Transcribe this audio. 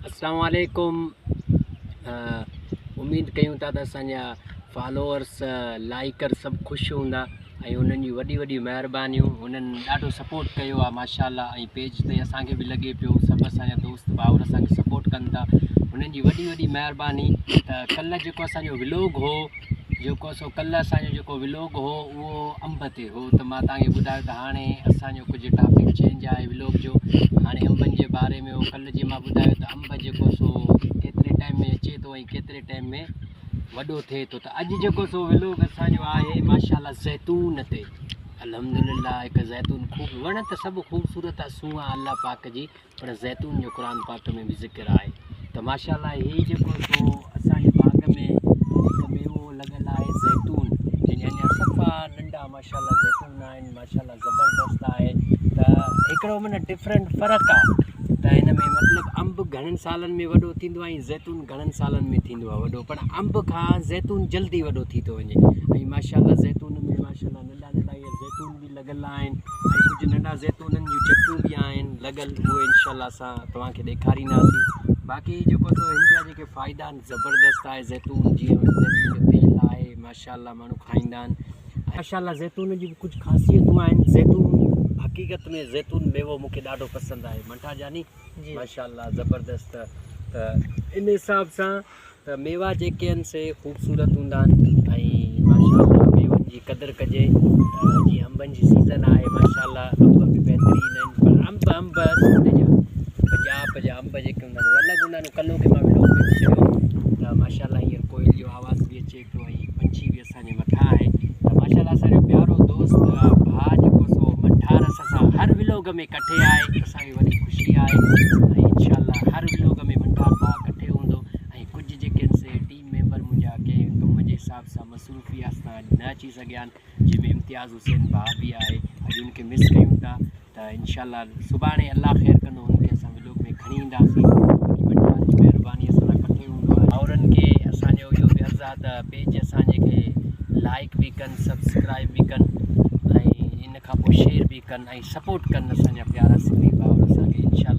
अस्सलाम वालेकुम। उम्मीद कयूं था त असांजा फॉलोअर्स लाइकर सभु ख़ुशि हूंदा ऐं उन्हनि जी वॾी वॾी महिरबानियूं। उन्हनि ॾाढो सपोर्ट कयो आहे माशाल्लाह, ऐं पेज ते असांखे बि लॻे पियो सभु असांजा दोस्त भाउर असांखे सपोर्ट कनि था, उन्हनि जी वॾी वॾी महिरबानी। त कल्ह जेको असांजो व्लॉग हो, कल्ह असांजो जेको व्लॉग हो उहो अंब ते हो, त मां तव्हांखे ॿुधायो त हाणे असांजो कुझु टॉपिक चेंज आहे व्लॉग जो। हाणे अंबनि जे बारे में हो, कल्ह जीअं मां ॿुधायो त अंब जेको सो केतिरे टाइम में अचे थो ऐं केतिरे टाइम में वॾो थिए थो। त अॼु जेको सो व्लॉग असांजो आहे माशाल्लाह ज़ैतून ते। अल्हम्दुलिल्लाह हिकु ज़ैतून ख़ूब वण त सभु ख़ूबसूरत आहे, सूंह आहे अल्लाह पाक जी, पर ज़ैतून जो क़ुर पाक में बि ज़िक्र आहे। त माशाल्लाह हीअ जेको सो असांजे बाग में हिकु मेवो लॻल आहे ज़ैतून, जंहिंजा अञा सफ़ा नंढा माशाल्लाह ज़ैतून आहिनि, माशाल्लाह ज़बरदस्त आहे। त हिकिड़ो माना डिफरेंट फ़र्क़ु आहे त हिन में मतिलबु अंब घणनि सालनि में वॾो थींदो आहे ऐं ज़ैतून घणनि सालनि में थींदो आहे वॾो, पर अंब खां ज़ैतून जल्दी वॾो थी थो वञे। ऐं माशाल्लाह ज़ैतून में माशाल्लाह नंढा नंढा इहे ज़ैतून बि लॻल आहिनि ऐं कुझु नंढा ज़ैतूननि जूं चकियूं बि आहिनि लॻल, उहे इनशाअल्लाह असां तव्हांखे ॾेखारींदासीं। बाक़ी जेको सो हिन जा जेके फ़ाइदा आहिनि ज़बरदस्त आहे। ज़ैतून जीअं ज़ैतून जो तेल आहे माशाल्लाह माण्हू खाईंदा आहिनि। माशाल्लाह ज़ैतून जी बि कुझु ख़ासियतूं आहिनि। ज़ैतून हक़ीक़त में ज़ैतून मेवो मूंखे ॾाढो पसंदि आहे मंठा जानी, माशाल्लाह ज़बरदस्त। त इन हिसाब सां त मेवा जेके आहिनि से ख़ूबसूरत हूंदा आहिनि ऐं माशाल्लाह मेवनि जी क़दुरु कजे। जीअं अंबनि जी सीज़न आहे माशाल्लाह, अंब बि बहितरीनु आहिनि, पर अंब सिंध जा पंजाब जा अंब जेके हूंदा आहिनि उहे अलॻि हूंदा आहिनि। कल्ह खे मां व्लॉग में बि चयो त माशाल्लाह हींअर कोयल जो आवाज़ बि अचे पियो ऐं पंछी बि असांजे मथां आहे। त माशाल्लाह असांजो प्यारो दोस्त भाउ जेको सो मंठारस सां हर व्लॉग में कठे आहे, असांखे वॾी ख़ुशी आहे। ऐं इनशाअल्लाह हर व्लॉग में मंठार भाउ कठे हूंदो। ऐं कुझु जेके आहिनि से टीम मेंबर मुंहिंजा कंहिं कम जे हिसाब सां मसरूफ़ियात सां अॼु न अची सघिया आहिनि, जंहिंमें इम्तियाज़ हुसैन भाउ बि आहे, अॼु उनखे मिस कयूं था। त इनशाअल्लाह सुभाणे अल्लाह ख़ैर कंदो उनखे असां व्लॉग में खणी ईंदासीं। मंठार जी महिरबानी सां कठे हूंदो आहे। औरनि खे असांजो इहो बि अर्ज़ु आहे त पेज असांजे खे लाइक बि कनि, सब्सक्राइब बि कनि ऐं इन खां पोइ शेयर बि कनि ऐं सपोर्ट कनि असांजा प्यारा सिंधी भाउर असांखे इनशाअल्लाह।